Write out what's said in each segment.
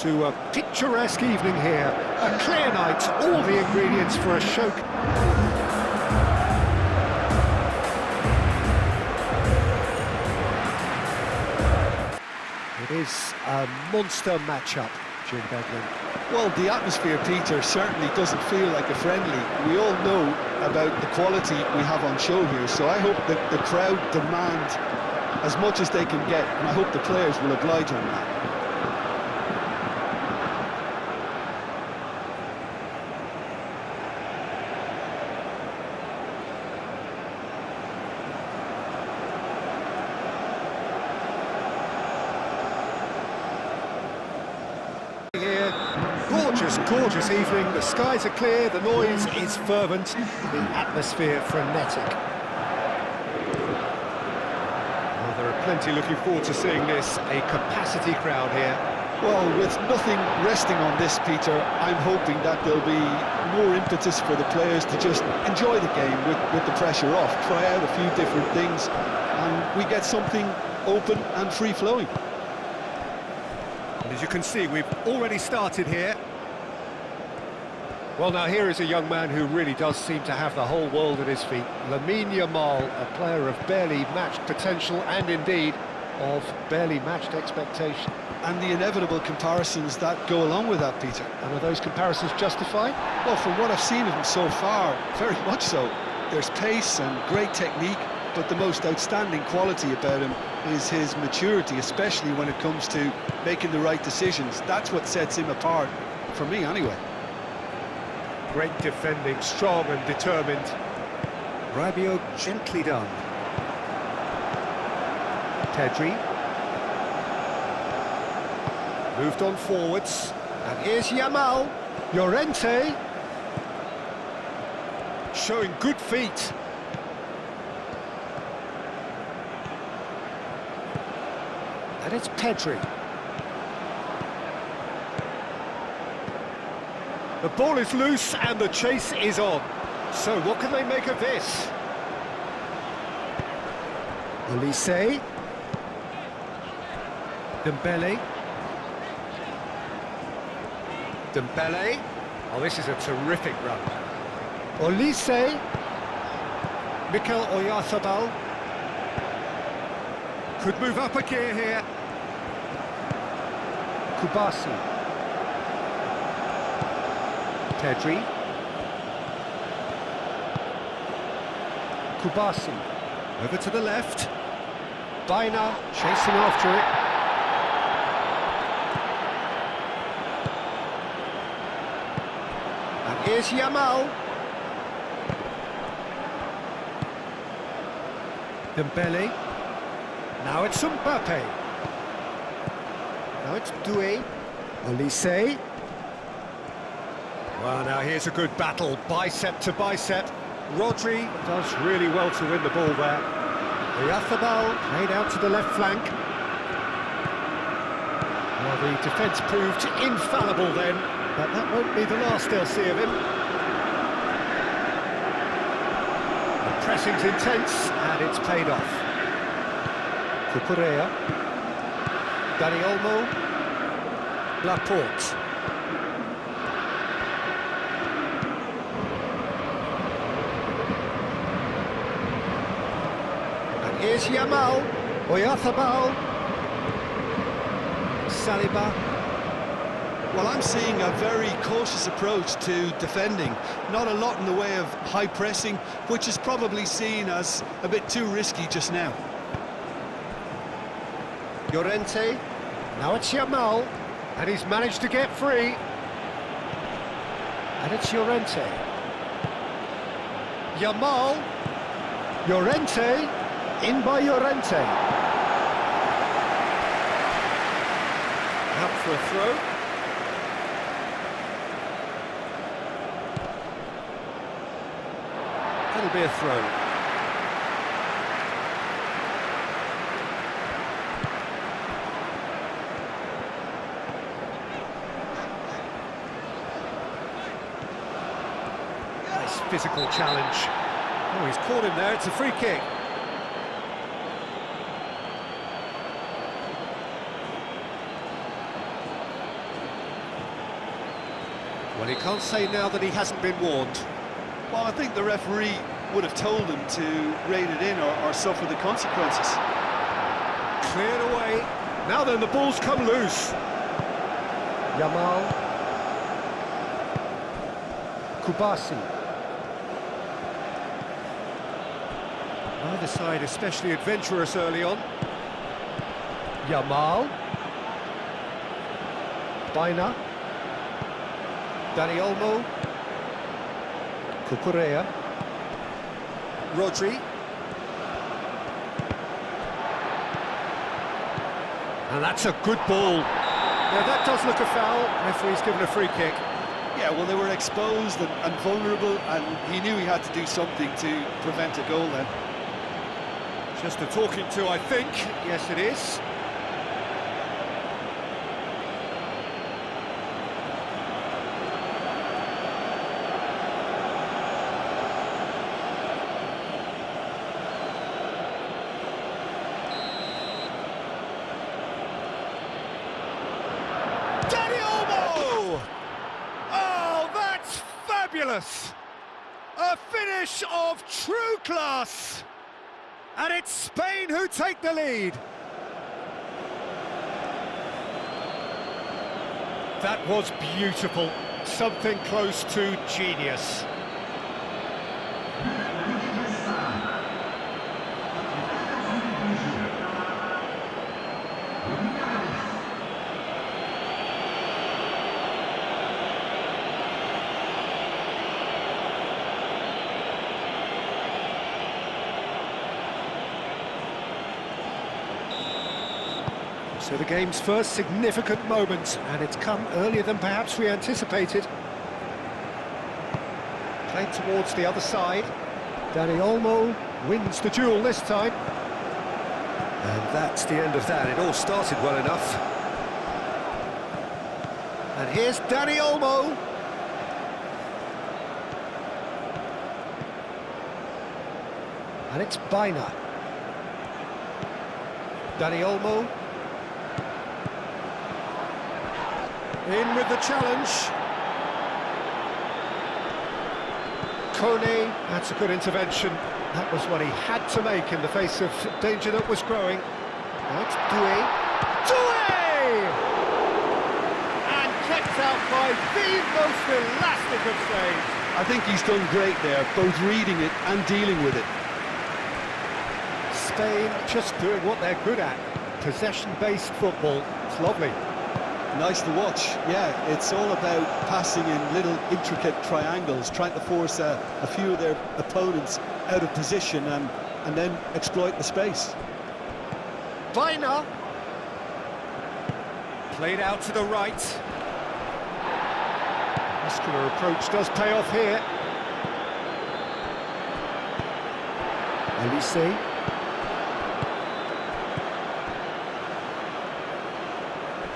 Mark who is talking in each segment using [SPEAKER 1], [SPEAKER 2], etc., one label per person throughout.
[SPEAKER 1] to a picturesque evening here. A clear night, all the ingredients for a show. It is a monster matchup, Jim Beglin.
[SPEAKER 2] Well, the atmosphere, Peter, certainly doesn't feel like a friendly. We all know about the quality we have on show here, so I hope that the crowd demand as much as they can get, and I hope the players will oblige on that.
[SPEAKER 1] Gorgeous evening, the skies are clear, the noise is fervent, the atmosphere frenetic. Well, there are plenty looking forward to seeing this, a capacity crowd here.
[SPEAKER 2] Well, with nothing resting on this, Peter, I'm hoping that there'll be more impetus for the players to just enjoy the game with the pressure off, try out a few different things, and we get something open and free-flowing.
[SPEAKER 1] And as you can see, we've already started here. Well, now here is a young man who really does seem to have the whole world at his feet. Lamine Yamal, a player of barely matched potential and indeed of barely matched expectation.
[SPEAKER 2] And the inevitable comparisons that go along with that, Peter.
[SPEAKER 1] And are those comparisons justified?
[SPEAKER 2] Well, from what I've seen of him so far, very much so. There's pace and great technique, but the most outstanding quality about him is his maturity, especially when it comes to making the right decisions. That's what sets him apart, for me anyway.
[SPEAKER 1] Great defending, strong and determined. Rabiot gently done. Pedri. Moved on forwards. And here's Yamal. Llorente. Showing good feet. And it's Pedri. The ball is loose and the chase is on. So what can they make of this? Olise. Dembele. Dembele. Oh, this is a terrific run. Olise. Mikel Oyarzabal. Could move up a gear here. Kubasi. Pedri. Kubasi. Over to the left. Baina chasing after it. And here's Yamal. Dembele. Now it's Mbappe. Now it's Doué. Olise. Well, now here's a good battle, bicep to bicep. Rodri does really well to win the ball there. Oyarzabal played out to the left flank. Well, the defence proved infallible then, but that won't be the last they'll see of him. The pressing's intense, and it's paid off. Cucurella. Dani Olmo. Laporte. Here's Yamal, Oyarzabal, Saliba.
[SPEAKER 2] Well, I'm seeing a very cautious approach to defending. Not a lot in the way of high pressing, which is probably seen as a bit too risky just now.
[SPEAKER 1] Llorente, now it's Yamal, and he's managed to get free. And it's Llorente. Yamal, Llorente. In by Llorente. Out for a throw. That'll be a throw. Nice physical challenge. Oh, he's caught him there, it's a free kick. Well, he can't say now that he hasn't been warned.
[SPEAKER 2] Well, I think the referee would have told him to rein it in or suffer the consequences.
[SPEAKER 1] Cleared away. Now then, the ball's come loose. Yamal. Kubasi. Neither side especially adventurous early on. Yamal. Baina. Dani Olmo. Cucurella. Rodri. And that's a good ball. Now that does look a foul. Referee's given a free kick.
[SPEAKER 2] Yeah, well, they were exposed and vulnerable, and he knew he had to do something to prevent a goal then.
[SPEAKER 1] Just a talking to, I think. Yes, it is. Oh, that's fabulous! A finish of true class! And it's Spain who take the lead. That was beautiful. Something close to genius. So the game's first significant moment, and it's come earlier than perhaps we anticipated. Played towards the other side. Dani Olmo wins the duel this time. And that's the end of that. It all started well enough. And here's Dani Olmo. And it's Baina. Dani Olmo. In with the challenge. Kone, that's a good intervention. That was what he had to make in the face of danger that was growing. That's Doué. Doué! And kept out by the most elastic of saves.
[SPEAKER 2] I think he's done great there, both reading it and dealing with it.
[SPEAKER 1] Spain just doing what they're good at. Possession-based football. It's lovely.
[SPEAKER 2] Nice to watch, yeah. It's all about passing in little intricate triangles, trying to force a few of their opponents out of position and then exploit the space.
[SPEAKER 1] Baina. Played out to the right. Muscular approach does pay off here. Elise.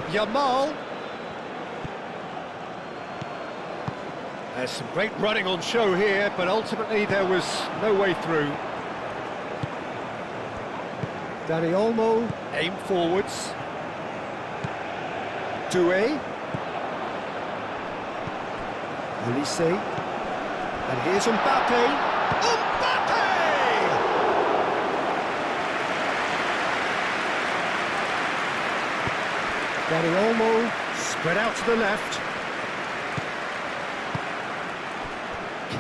[SPEAKER 1] Yamal. There's some great running on show here, but ultimately there was no way through. Dani Olmo, aim forwards. Doué. Elise. And here's Mbappe. Dani Olmo, spread out to the left.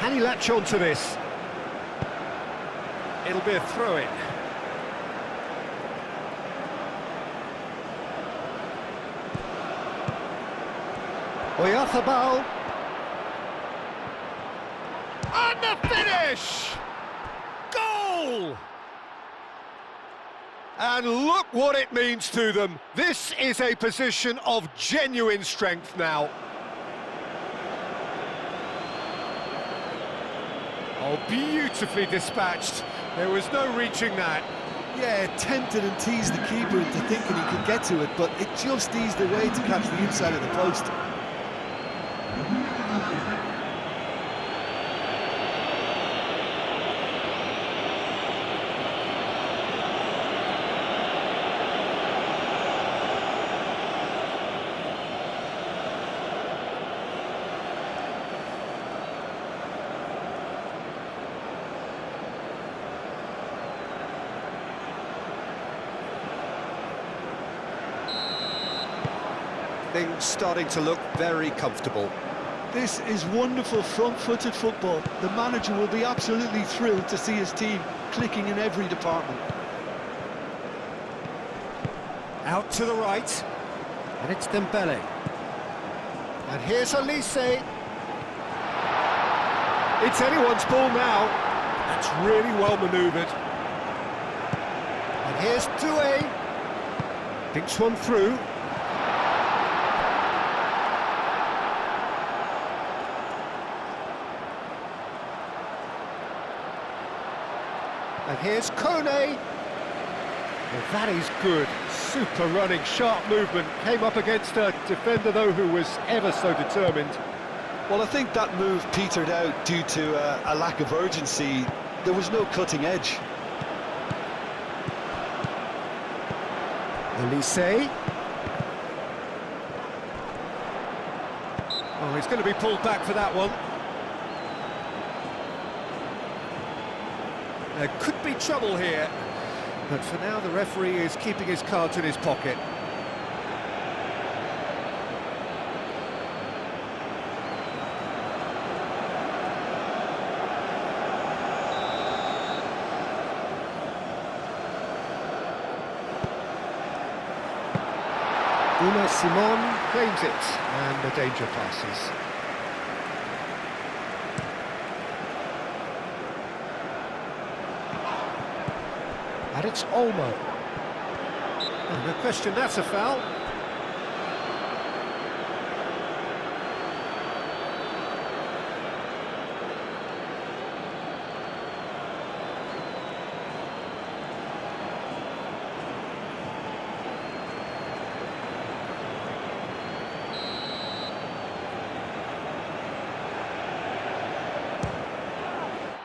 [SPEAKER 1] Can he latch on to this? It'll be a throw-in. Oyarzabal. And the finish! Goal! And look what it means to them. This is a position of genuine strength now. Oh, beautifully dispatched. There was no reaching that.
[SPEAKER 2] Yeah, tempted and teased the keeper into thinking he could get to it, but it just eased away to catch the inside of the post.
[SPEAKER 1] Things starting to look very comfortable.
[SPEAKER 2] This is wonderful front-footed football. The manager will be absolutely thrilled to see his team clicking in every department.
[SPEAKER 1] Out to the right, and it's Dembele. And here's Elise. It's anyone's ball now. That's really well manoeuvred. And here's Doué. Thinks one through. And here's Kone. Well, that is good. Super running, sharp movement. Came up against a defender, though, who was ever so determined.
[SPEAKER 2] Well, I think that move petered out due to a lack of urgency. There was no cutting edge.
[SPEAKER 1] Elise. Oh, he's going to be pulled back for that one. There could be trouble here, but for now the referee is keeping his cards in his pocket. Una Simon claims it, and the danger passes. And it's Olmo. Oh, no question, that's a foul.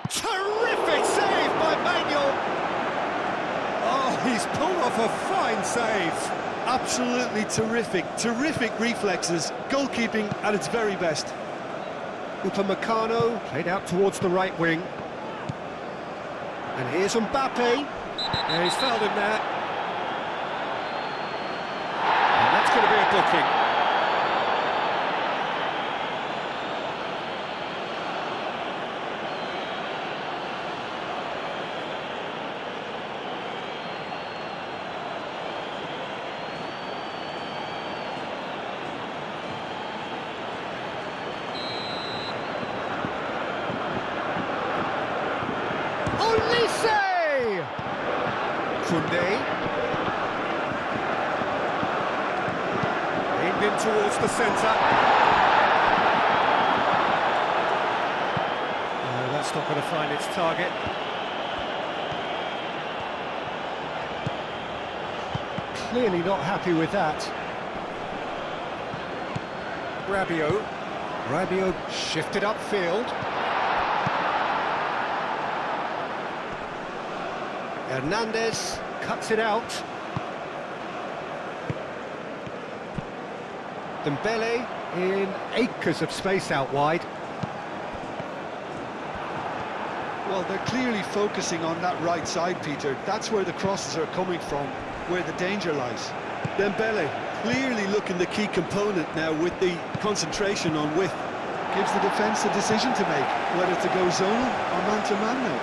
[SPEAKER 1] Terrific save by Manuel. Oh, he's pulled off a fine save.
[SPEAKER 2] Absolutely terrific reflexes, goalkeeping at its very best.
[SPEAKER 1] Upamecano played out towards the right wing. And here's Mbappe. Yeah, he's fouled him there. And that's going to be a booking. Olise! Koundé. Aimed in towards the centre. No, that's not going to find its target. Clearly not happy with that. Rabiot shifted upfield. Hernandez cuts it out. Dembele in acres of space out wide.
[SPEAKER 2] Well, they're clearly focusing on that right side, Peter. That's where the crosses are coming from, where the danger lies. Dembele clearly looking the key component now with the concentration on width. Gives the defence a decision to make, whether to go zonal or man-to-man now.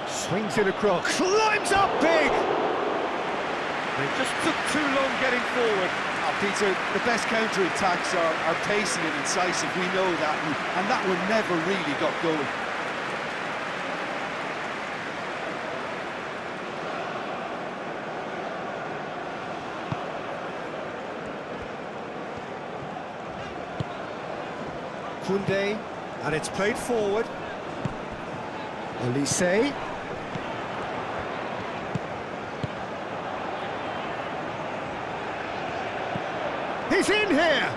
[SPEAKER 1] Swings it across, climbs up big! They just took too long getting forward.
[SPEAKER 2] Oh, Peter, the best counter-attacks are pacey and incisive, we know that, and that one never really got going.
[SPEAKER 1] Koundé, and it's played forward. Elise. He's in here!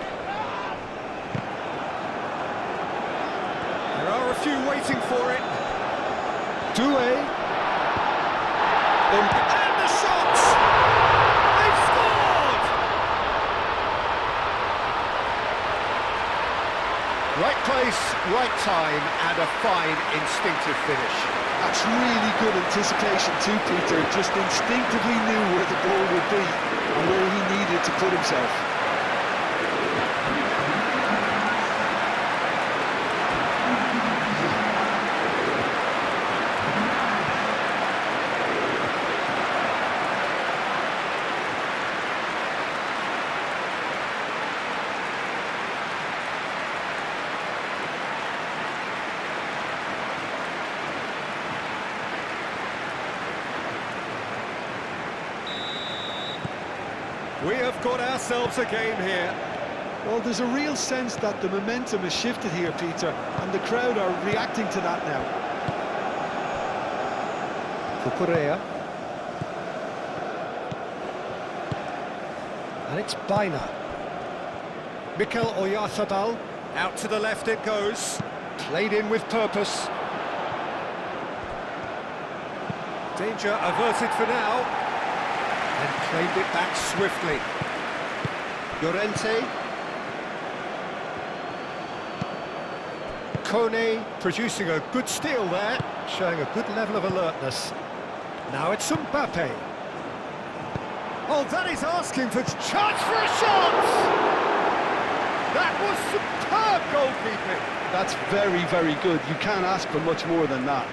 [SPEAKER 1] There are a few waiting for it. Doué. And the shot! They've scored! Right place, right time, and a fine instinctive finish.
[SPEAKER 2] That's really good anticipation too, Peter. Just instinctively knew where the ball would be and where he needed to put himself.
[SPEAKER 1] We have got ourselves a game here.
[SPEAKER 2] Well, there's a real sense that the momentum has shifted here, Peter, and the crowd are reacting to that now.
[SPEAKER 1] Cucurella. And it's Baina. Mikel Oyarzabal. Out to the left it goes. Played in with purpose. Danger averted for now. And claimed it back swiftly. Llorente. Kone producing a good steal there, showing a good level of alertness. Now it's Mbappe. Oh, that is asking for chance for a shot! That was superb goalkeeping.
[SPEAKER 2] That's very, very good. You can't ask for much more than that.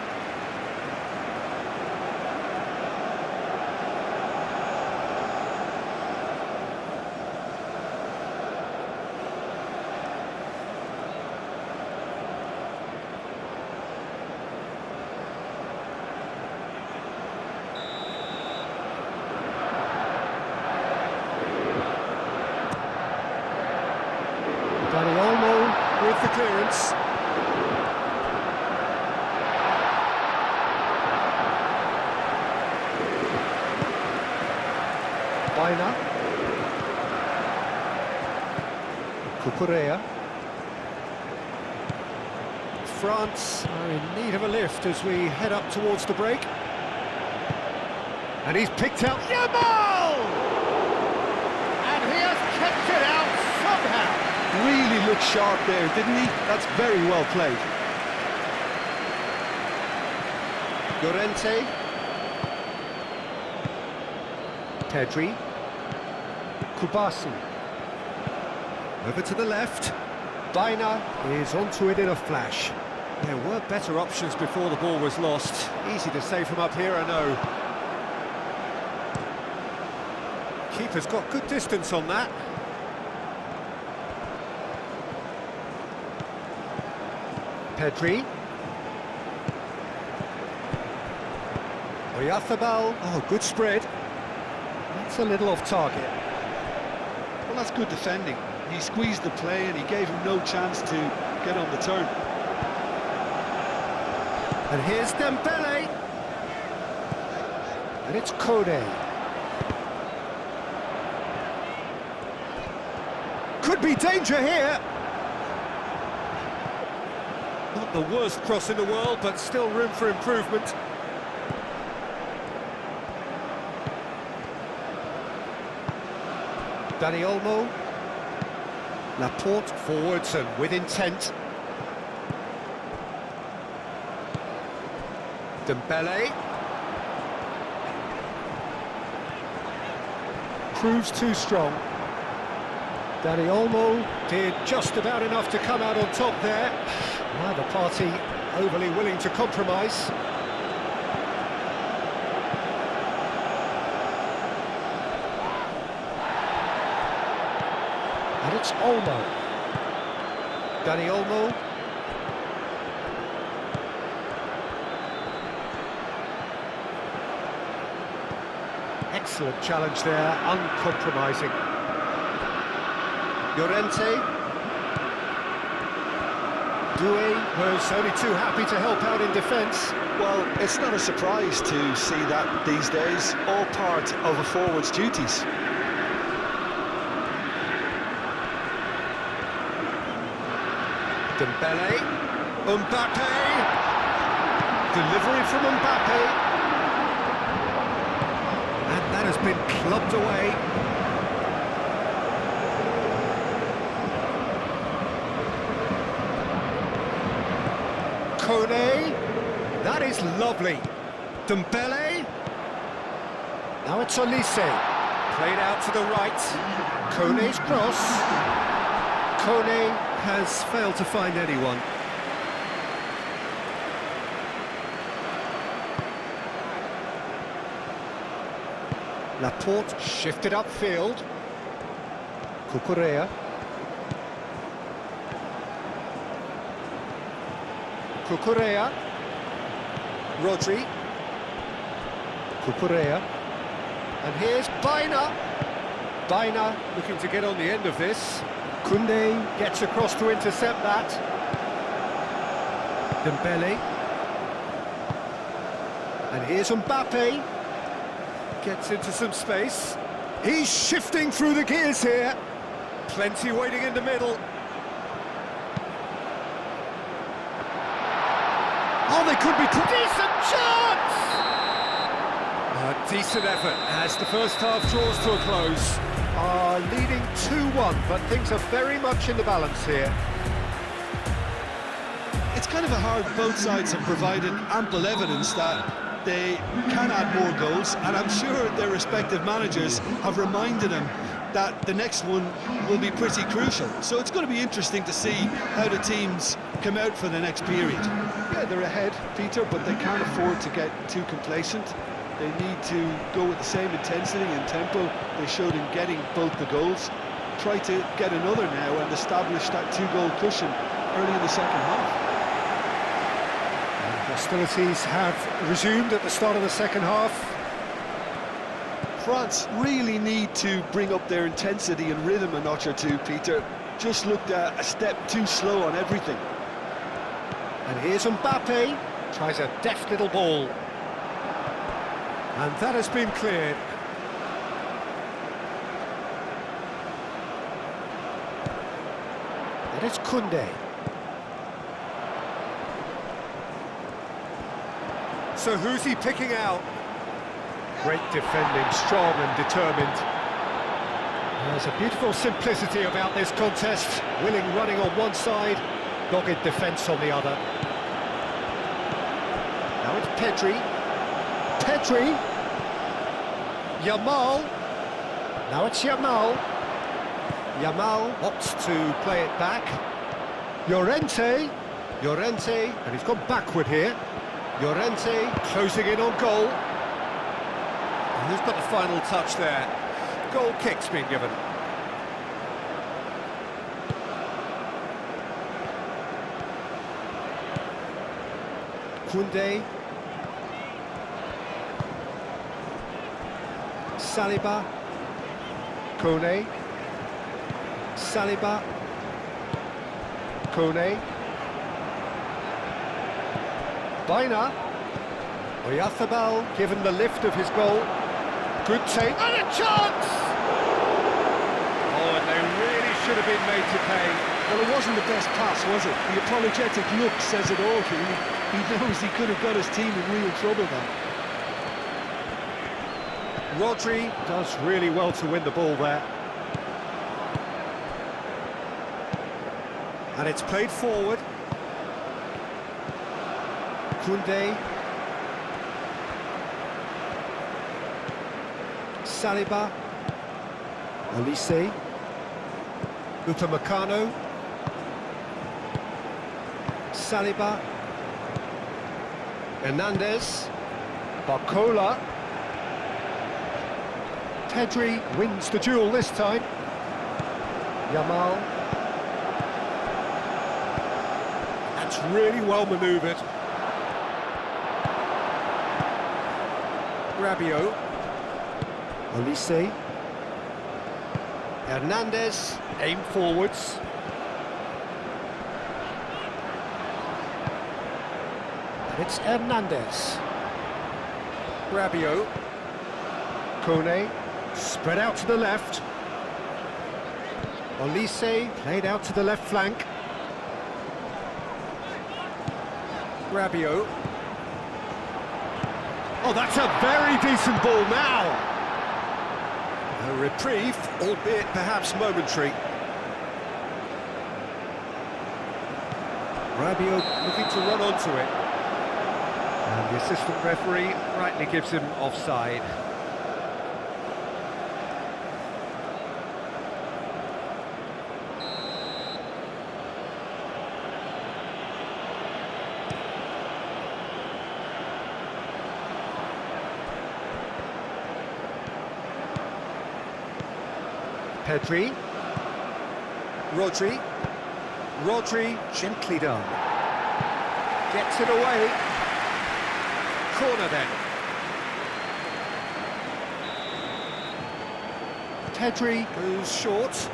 [SPEAKER 1] With the clearance. Baina. Cucurella. France are in need of a lift as we head up towards the break. And he's picked out Yamal! And he has kept it out somehow.
[SPEAKER 2] Really looked sharp there, didn't he? That's very well played.
[SPEAKER 1] Llorente. Pedri. Kubasi. Over to the left. Baina is onto it in a flash. There were better options before the ball was lost. Easy to say from up here, I know. Keeper's got good distance on that. Pedri. Oyarzabal. Oh, good spread. That's a little off target.
[SPEAKER 2] Well, that's good defending. He squeezed the play and he gave him no chance to get on the turn.
[SPEAKER 1] And here's Dembele. And it's Kone. Could be danger here. Not the worst cross in the world, but still room for improvement. Dani Olmo. Laporte forwards and with intent. Dembele. Proves too strong. Dani Olmo did just about enough to come out on top there. Neither party overly willing to compromise. And it's Olmo. Dani Olmo. Excellent challenge there, uncompromising. Llorente. Doué was only too happy to help out in defence.
[SPEAKER 2] Well, it's not a surprise to see that these days, all part of a forward's duties.
[SPEAKER 1] Dembele. Mbappe. Delivery from Mbappe. And that has been clubbed away. Kone. That is lovely. Dembele. Now it's Olise. Played out to the right. Kone's cross. Kone has failed to find anyone. Laporte shifted upfield. Cucurella. Cucurella. Rodri. Cucurella. And here's Baina. Baina looking to get on the end of this. Koundé gets across to intercept that. Dembele. And here's Mbappe. Gets into some space. He's shifting through the gears here. Plenty waiting in the middle. Oh, they could be... Decent chance! A decent effort as the first half draws to a close. Leading 2-1, but things are very much in the balance here.
[SPEAKER 2] It's kind of a hard, both sides have provided ample evidence that they can add more goals, and I'm sure their respective managers have reminded them that the next one will be pretty crucial. So it's going to be interesting to see how the teams come out for the next period. Yeah, they're ahead, Peter, but they can't afford to get too complacent. They need to go with the same intensity and tempo they showed in getting both the goals. Try to get another now and establish that two-goal cushion early in the second half.
[SPEAKER 1] Hostilities have resumed at the start of the second half.
[SPEAKER 2] France really need to bring up their intensity and rhythm a notch or two, Peter. Just looked a step too slow on everything.
[SPEAKER 1] And here's Mbappe. Tries a deft little ball. And that has been cleared. And it's Koundé. So who's he picking out? Great defending, strong and determined. There's a beautiful simplicity about this contest. Willing running on one side, dogged defence on the other. Now it's Pedri. Pedri. Yamal. Now it's Yamal. Yamal opts to play it back. Llorente. Llorente, and he's gone backward here. Llorente closing in on goal. And who's got the final touch there? Goal kick's been given. Koundé. Saliba. Kone. Saliba. Kone. Baina. Oyarzabal given the lift of his goal. Good take. And a chance! Oh, and they really should have been made to pay.
[SPEAKER 2] Well, it wasn't the best pass, was it? The apologetic look says it all, really. He knows he could have got his team in real trouble then.
[SPEAKER 1] Rodri does really well to win the ball there. And it's played forward. Koundé. Saliba. Olise. Upamecano. Saliba. Hernandez. Barcola. Pedri wins the duel this time. Yamal. That's really well manoeuvred. Rabiot. Olise. Hernandez, aim forwards. And it's Hernandez. Rabiot. Kone, spread out to the left. Olise played out to the left flank. Rabiot. Oh, that's a very decent ball now. A reprieve, albeit perhaps momentary. Rabiot looking to run onto it. And the assistant referee rightly gives him offside. Pedri. Rodri, gently done. Gets it away. Corner then. Pedri goes short.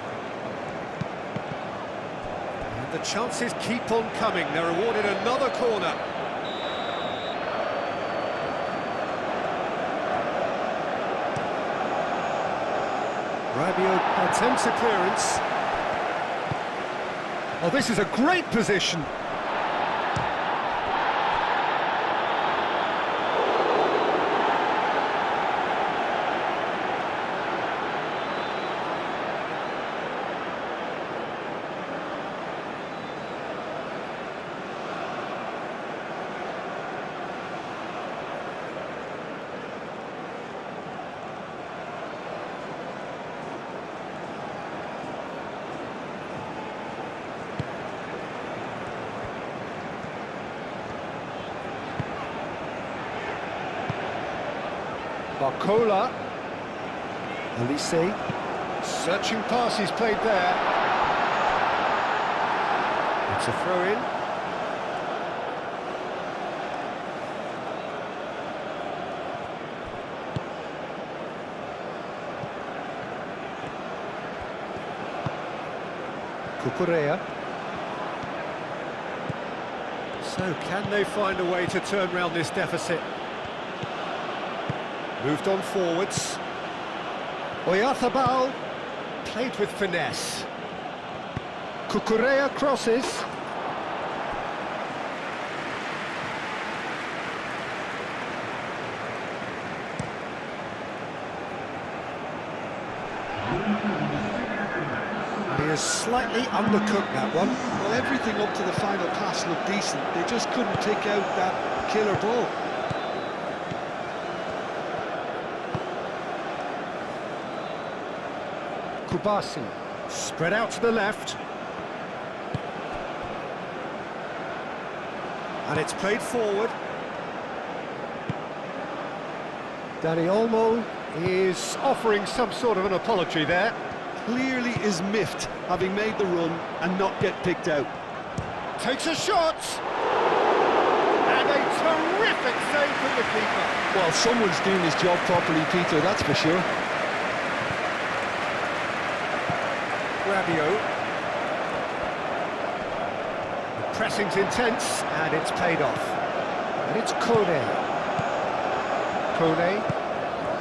[SPEAKER 1] And the chances keep on coming. They're awarded another corner. Rabiot attempts a clearance. Oh, this is a great position. Barcola. Elise. Searching pass he's played there. It's a throw-in. Cucurella. So can they find a way to turn round this deficit? Moved on forwards. Oyarzabal played with finesse. Cucurella crosses. And he has slightly undercooked that one.
[SPEAKER 2] Well, everything up to the final pass looked decent. They just couldn't pick out that killer ball.
[SPEAKER 1] Kubasi, spread out to the left. And it's played forward. Dani Olmo is offering some sort of an apology there.
[SPEAKER 2] Clearly is miffed, having made the run and not get picked out.
[SPEAKER 1] Takes a shot! And a terrific save from the keeper.
[SPEAKER 2] Well, someone's doing his job properly, Peter, that's for sure.
[SPEAKER 1] Rabiot. The pressing's intense, and it's paid off. And it's Kone.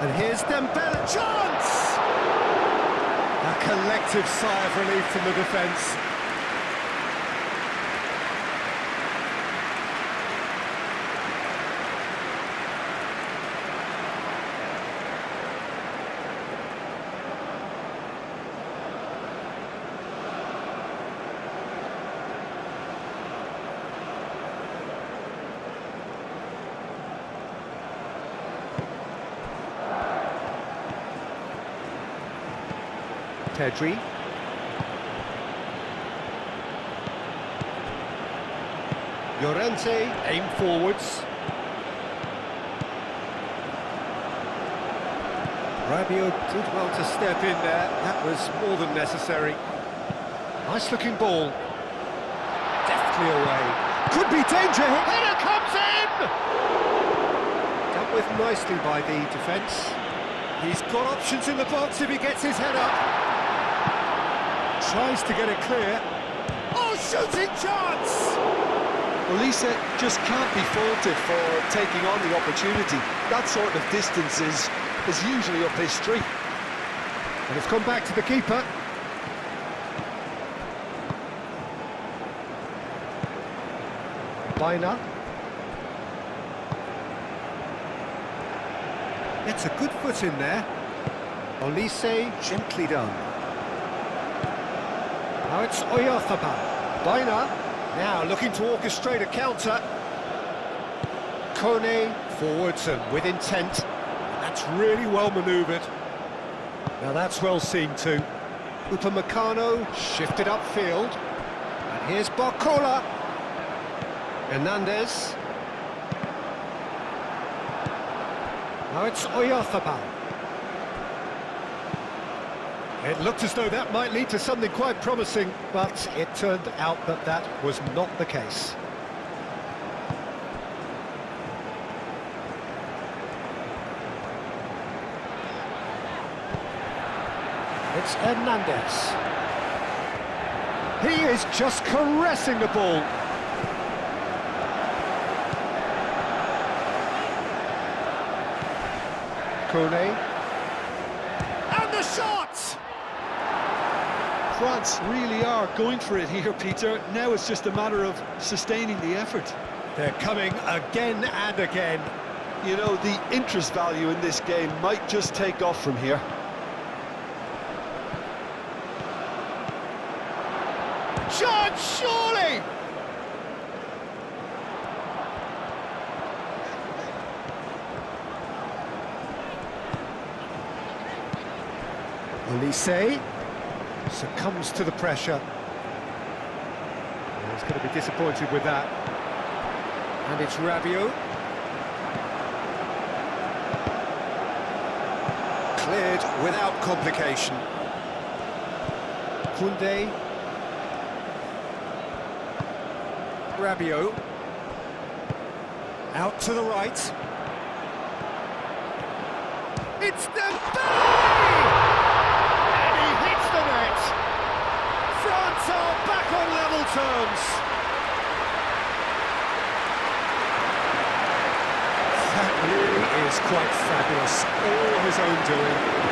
[SPEAKER 1] And here's Dembele. Chance! A collective sigh of relief from the defence. Pedri. Llorente, aim forwards. Rabiot did well to step in there. That was more than necessary. Nice looking ball. Deftly away. Could be danger. Header comes in! Dealt with nicely by the defence. He's got options in the box if he gets his head up. Tries to get it clear. Oh, shooting chance!
[SPEAKER 2] Elise just can't be faulted for taking on the opportunity. That sort of distance is usually up his street.
[SPEAKER 1] And it's come back to the keeper. Baina. Gets a good foot in there. Olise, gently done. Now it's Oyarzabal. Baina. Now looking to orchestrate a counter. Kone forwards and with intent. That's really well manoeuvred. Now that's well seen too. Upamecano shifted upfield. And here's Barcola. Hernandez. Now it's Oyarzabal. It looked as though that might lead to something quite promising, but it turned out that that was not the case. It's Hernandez. He is just caressing the ball. Kone. And the shot!
[SPEAKER 2] France really are going for it here, Peter. Now it's just a matter of sustaining the effort.
[SPEAKER 1] They're coming again and again.
[SPEAKER 2] You know, the interest value in this game might just take off from here.
[SPEAKER 1] Shot, surely! Olise succumbs to the pressure. He's going to be disappointed with that. And it's Rabiot. Cleared without complication. Koundé. Rabiot. Out to the right. It's Dembele! France are back on level terms. That really is quite fabulous. All his own doing.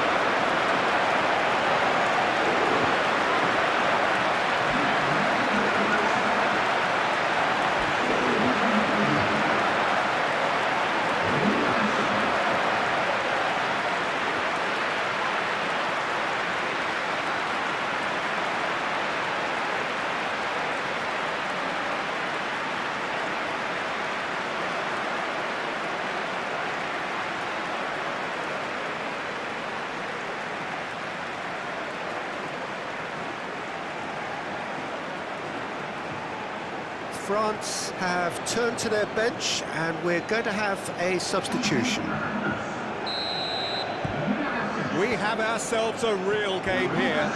[SPEAKER 1] France have turned to their bench and we're going to have a substitution. We have ourselves a real game here.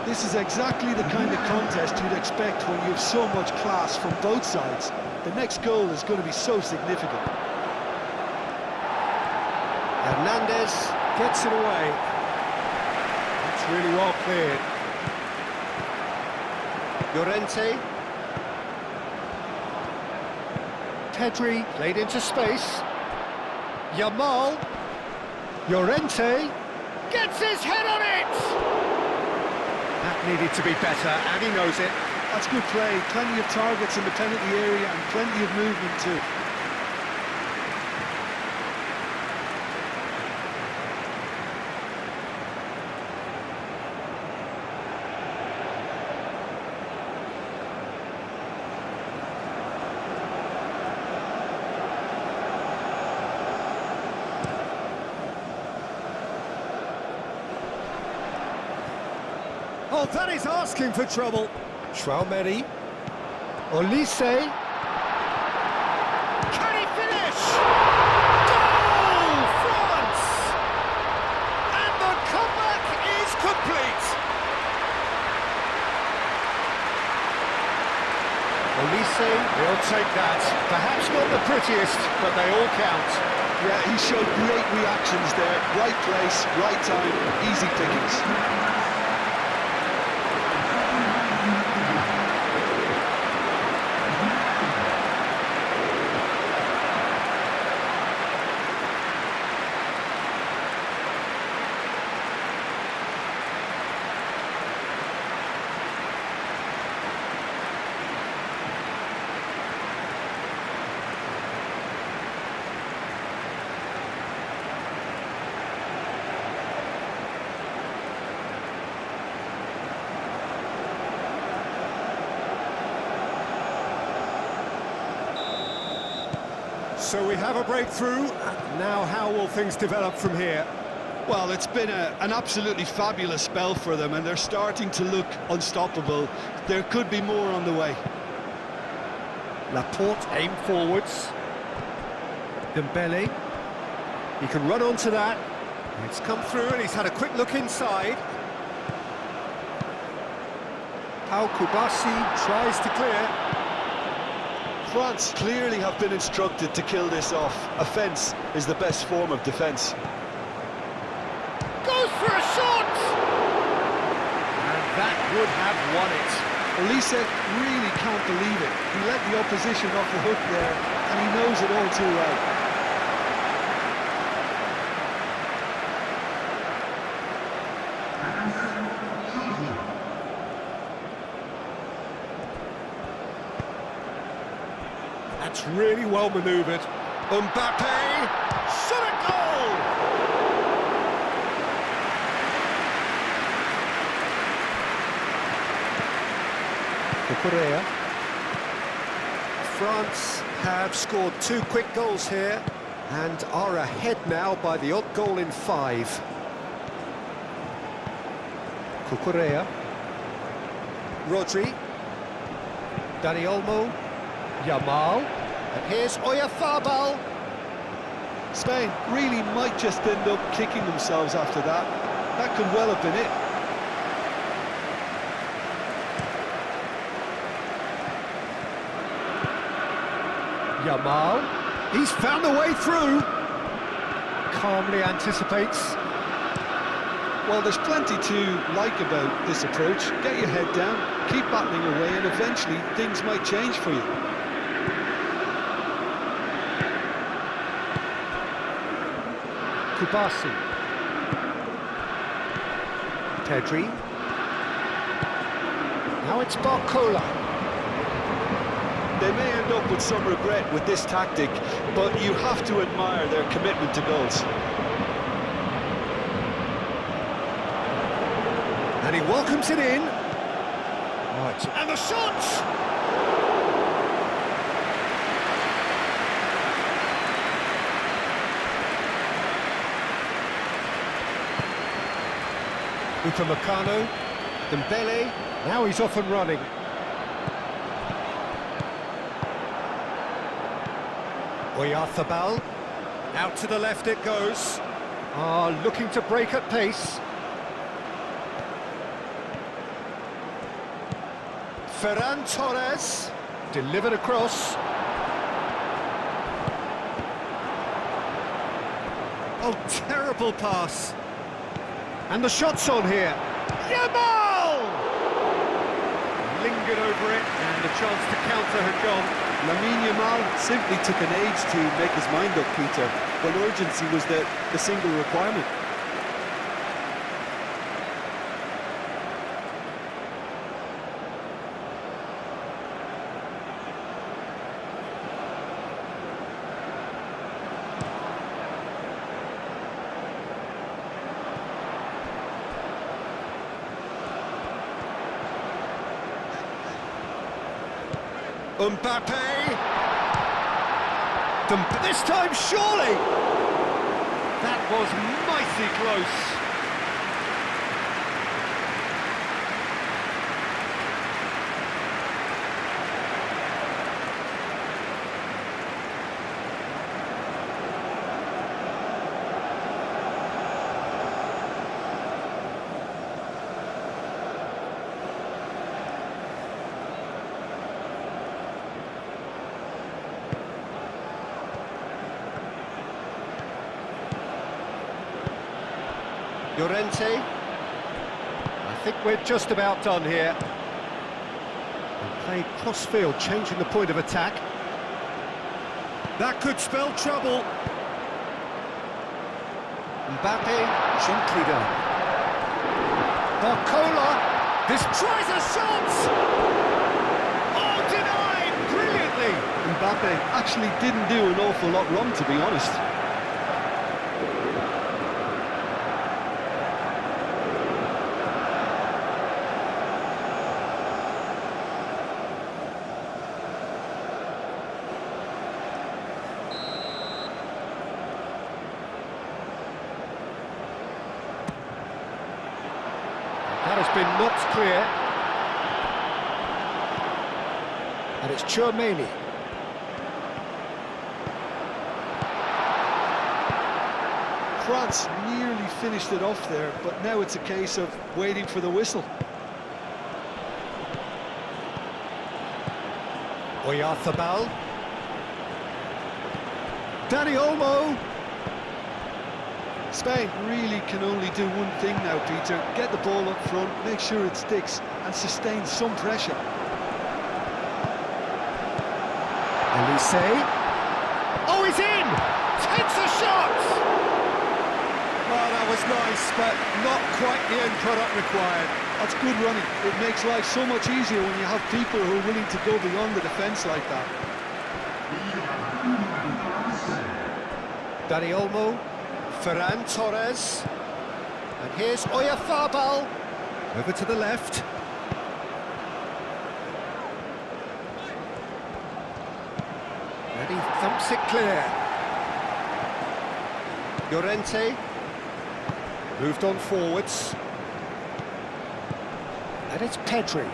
[SPEAKER 2] This is exactly the kind of contest you'd expect when you have so much class from both sides. The next goal is going to be so significant.
[SPEAKER 1] Hernandez gets it away. That's really well cleared. Llorente. Pedri played into space. Yamal. Llorente gets his head on it! That needed to be better, and he knows it.
[SPEAKER 2] That's good play. Plenty of targets in the penalty area and plenty of movement too.
[SPEAKER 1] Oh, that is asking for trouble. Traoré. Olise. Can he finish? Goal, France! And the comeback is complete. Olise will take that. Perhaps not the prettiest, but they all count.
[SPEAKER 2] Yeah, he showed great reactions there. Right place, right time, easy pickings.
[SPEAKER 1] So we have a breakthrough. Now how will things develop from here?
[SPEAKER 2] Well, it's been an absolutely fabulous spell for them, and they're starting to look unstoppable. There could be more on the way.
[SPEAKER 1] Laporte aim forwards. Dembele. He can run onto that. It's come through and he's had a quick look inside. Pau Kubasi tries to clear.
[SPEAKER 2] France clearly have been instructed to kill this off. Offence is the best form of defence.
[SPEAKER 1] Goes for a shot! And that would have won it.
[SPEAKER 2] Olise really can't believe it. He let the opposition off the hook there, and he knows it all too well.
[SPEAKER 1] That's really well manoeuvred. Mbappe! Shot a goal! Cucurella. France have scored 2 quick goals here and are ahead now by the odd goal in 5. Cucurella. Rodri. Dani Olmo. Yamal. And here's Oyarzabal.
[SPEAKER 2] Spain really might just end up kicking themselves after that. That could well have been it.
[SPEAKER 1] Yamal. He's found a way through. Calmly anticipates.
[SPEAKER 2] Well, there's plenty to like about this approach. Get your head down, keep battling away, and eventually things might change for you.
[SPEAKER 1] Kubasi. Pedri. Now it's Barcola.
[SPEAKER 2] They may end up with some regret with this tactic, but you have to admire their commitment to goals.
[SPEAKER 1] And he welcomes it in. Right. And the shot! Upamecano, Dembele, now he's off and running. Oyarzabal, out to the left it goes. Looking to break at pace. Ferran Torres, delivered across. Oh, terrible pass. And the shot's on here. Yamal! Lingered over it, and the chance to counter had gone.
[SPEAKER 2] Lamine Yamal simply took an age to make his mind up, Peter, when urgency was the single requirement.
[SPEAKER 1] Mbappe! This time, surely! That was mighty close. Llorente. I think we're just about done here. And played cross-field, changing the point of attack. That could spell trouble. Mbappe, gently done. Barcola, this tries a shot! Oh, denied, brilliantly!
[SPEAKER 2] Mbappe actually didn't do an awful lot wrong, to be honest.
[SPEAKER 1] been knocked clear. And it's Chouameni.
[SPEAKER 2] France nearly finished it off there, but now it's a case of waiting for the whistle.
[SPEAKER 1] Oyarzabal. Dani Olmo.
[SPEAKER 2] Spain really can only do one thing now, Peter. Get the ball up front, make sure it sticks, and sustain some pressure.
[SPEAKER 1] Elise. Oh, he's in! Takes a shot! Well, that was nice, but not quite the end product required.
[SPEAKER 2] That's good running. It makes life so much easier when you have people who are willing to go beyond the defence like that.
[SPEAKER 1] Dani Olmo, Ferran Torres, and here's Oyarzabal, over to the left. And he thumps it clear. Llorente, moved on forwards. And it's Pedri.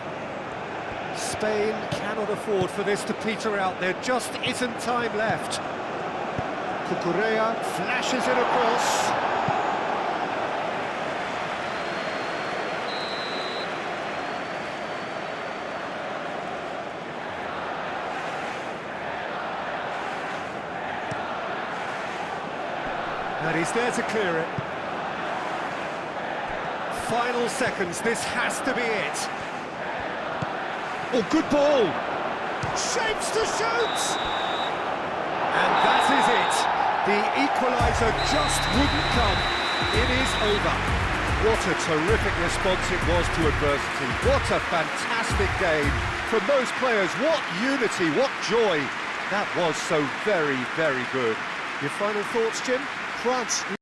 [SPEAKER 1] Spain cannot afford for this to peter out. There just isn't time left. Cucurella flashes it across. And he's there to clear it. Final seconds, this has to be it. Oh, good ball! Shapes to shoot! And that is it. The equaliser just wouldn't come. It is over. What a terrific response it was to adversity. What a fantastic game. From those players, what unity, what joy. That was so very, very good. Your final thoughts, Jim?
[SPEAKER 2] France